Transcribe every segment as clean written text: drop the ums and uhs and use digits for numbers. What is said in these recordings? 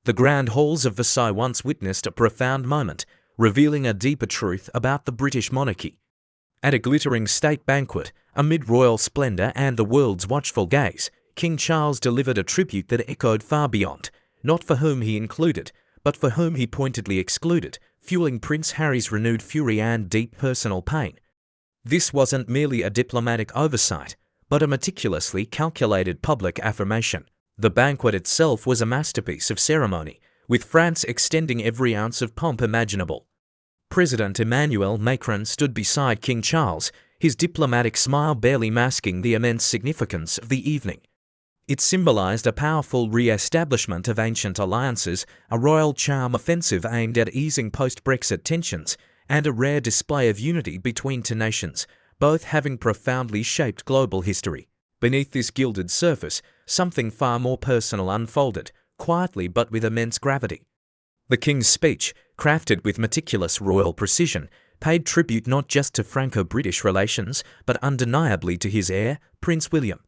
The grand halls of Versailles once witnessed a profound moment, revealing a deeper truth about the British monarchy. At a glittering state banquet, amid royal splendour and the world's watchful gaze, King Charles delivered a tribute that echoed far beyond, not for whom he included, but for whom he pointedly excluded, fueling Prince Harry's renewed fury and deep personal pain. This wasn't merely a diplomatic oversight, but a meticulously calculated public affirmation. The banquet itself was a masterpiece of ceremony, with France extending every ounce of pomp imaginable. President Emmanuel Macron stood beside King Charles, his diplomatic smile barely masking the immense significance of the evening. It symbolized a powerful re-establishment of ancient alliances, a royal charm offensive aimed at easing post-Brexit tensions, and a rare display of unity between two nations, both having profoundly shaped global history. Beneath this gilded surface, something far more personal unfolded, quietly but with immense gravity. The King's speech, crafted with meticulous royal precision, paid tribute not just to Franco-British relations, but undeniably to his heir, Prince William.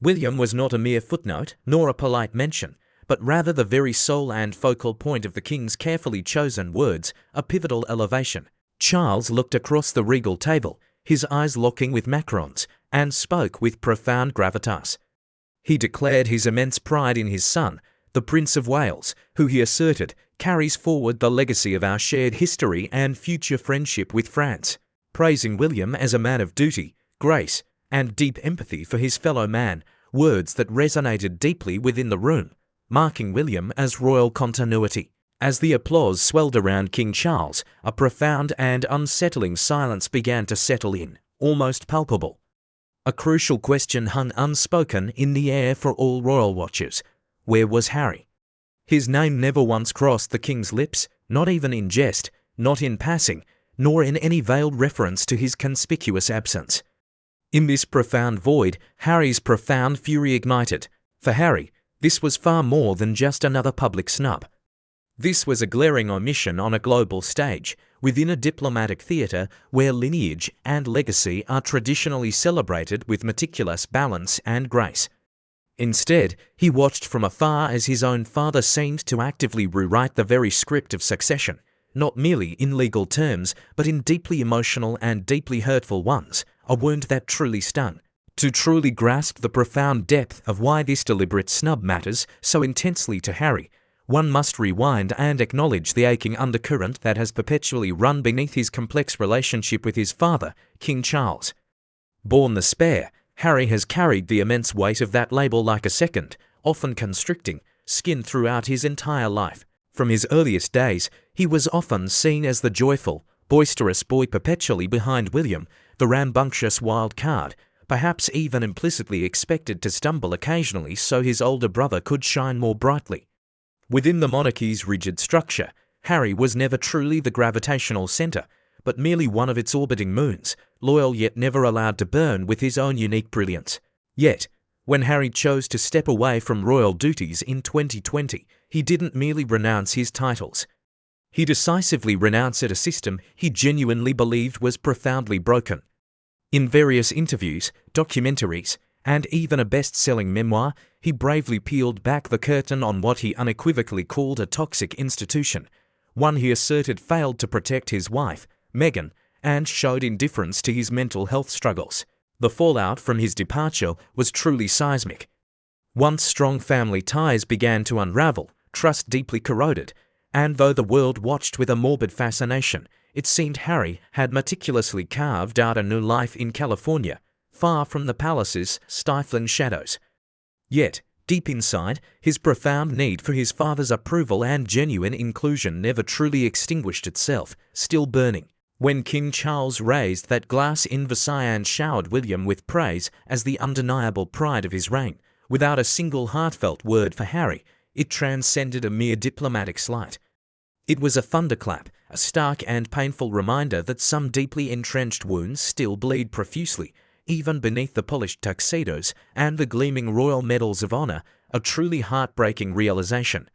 William was not a mere footnote, nor a polite mention, but rather the very soul and focal point of the King's carefully chosen words, a pivotal elevation. Charles looked across the regal table, his eyes locking with Macron's, and spoke with profound gravitas. He declared his immense pride in his son, the Prince of Wales, who he asserted carries forward the legacy of our shared history and future friendship with France, praising William as a man of duty, grace, and deep empathy for his fellow man, words that resonated deeply within the room, marking William as royal continuity. As the applause swelled around King Charles, a profound and unsettling silence began to settle in, almost palpable. A crucial question hung unspoken in the air for all royal watchers. Where was Harry? His name never once crossed the King's lips, not even in jest, not in passing, nor in any veiled reference to his conspicuous absence. In this profound void, Harry's profound fury ignited. For Harry, this was far more than just another public snub. This was a glaring omission on a global stage, within a diplomatic theatre where lineage and legacy are traditionally celebrated with meticulous balance and grace. Instead, he watched from afar as his own father seemed to actively rewrite the very script of succession, not merely in legal terms, but in deeply emotional and deeply hurtful ones, a wound that truly stung. To truly grasp the profound depth of why this deliberate snub matters so intensely to Harry, one must rewind and acknowledge the aching undercurrent that has perpetually run beneath his complex relationship with his father, King Charles. Born the spare, Harry has carried the immense weight of that label like a second, often constricting, skin throughout his entire life. From his earliest days, he was often seen as the joyful, boisterous boy perpetually behind William, the rambunctious wild card, perhaps even implicitly expected to stumble occasionally so his older brother could shine more brightly. Within the monarchy's rigid structure, Harry was never truly the gravitational centre, but merely one of its orbiting moons, loyal yet never allowed to burn with his own unique brilliance. Yet, when Harry chose to step away from royal duties in 2020, he didn't merely renounce his titles. He decisively renounced a system he genuinely believed was profoundly broken. In various interviews, documentaries, and even a best-selling memoir, he bravely peeled back the curtain on what he unequivocally called a toxic institution, one he asserted failed to protect his wife, Meghan, and showed indifference to his mental health struggles. The fallout from his departure was truly seismic. Once strong family ties began to unravel, trust deeply corroded, and though the world watched with a morbid fascination, it seemed Harry had meticulously carved out a new life in California, far from the palace's stifling shadows. Yet, deep inside, his profound need for his father's approval and genuine inclusion never truly extinguished itself, still burning. When King Charles raised that glass in Versailles and showered William with praise as the undeniable pride of his reign, without a single heartfelt word for Harry, it transcended a mere diplomatic slight. It was a thunderclap, a stark and painful reminder that some deeply entrenched wounds still bleed profusely, even beneath the polished tuxedos and the gleaming royal medals of honor, a truly heartbreaking realization.